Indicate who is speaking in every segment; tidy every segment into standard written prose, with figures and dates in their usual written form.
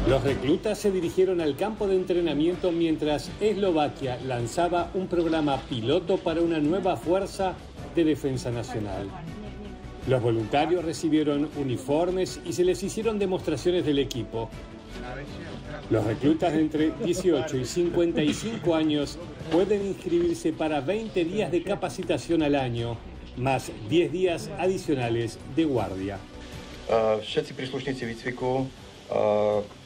Speaker 1: Los reclutas se dirigieron al campo de entrenamiento mientras Eslovaquia lanzaba un programa piloto para una nueva fuerza de defensa nacional. Los voluntarios recibieron uniformes y se les hicieron demostraciones del equipo. Los reclutas de entre 18 y 55 años pueden inscribirse para 20 días de capacitación al año, más 10 días adicionales de guardia.
Speaker 2: Všetci príslušníci výcviku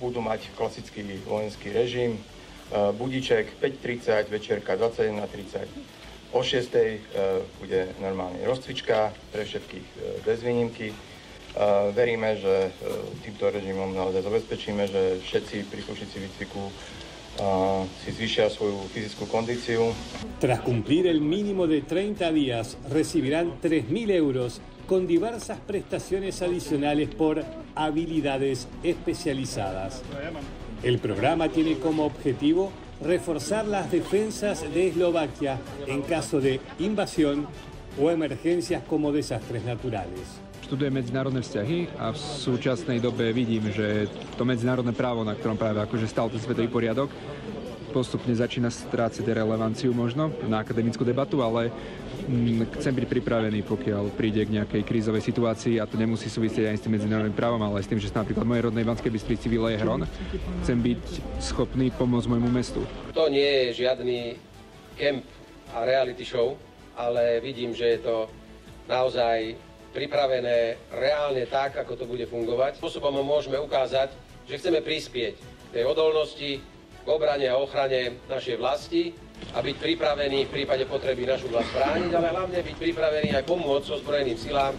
Speaker 2: budú mať klasický vojenský režim, budíček 5:30, večerka 21:30. O 6:00 bude normálne rozcvička pre všetkých bez výnimky. Veríme, že týmto režimom naozaj zabezpečíme, že všetci príslušníci výcviku si zvýšia svoju fyzickú kondíciu.
Speaker 1: Tras cumplir el mínimo de 30 días, recibirán 3.000 euros con diversas prestaciones adicionales por habilidades especializadas. El programa tiene como objetivo reforzar las defensas de Eslovaquia en caso de invasión o emergencias como desastres naturales.
Speaker 3: Študujem medzinárodné vzťahy a v súčasnej dobe vidím, že to medzinárodné právo, na ktorom práve akože stál ten svetový poriadok, postupne začína strácať relevanciu možno na akademickú debatu, ale chcem byť pripravený, pokiaľ príde k nejakej krízovej situácii, a to nemusí súvisieť ani s tým medzinárodným právom, ale aj s tým, že sa napríklad v mojej rodnej Banskej Bystrici vyleje hron. Chcem byť schopný pomôcť môjmu mestu.
Speaker 4: To nie je žiadny kemp a reality show, ale vidím, že je to naozaj pripravené reálne tak, ako to bude fungovať. Spôsobom môžeme ukázať, že chceme prispieť k tej odolnosti, k obrane a ochrane našej vlasti a byť pripravení v prípade potreby našu vlast brániť, ale hlavne byť pripravení aj pomôcť ozbrojeným silám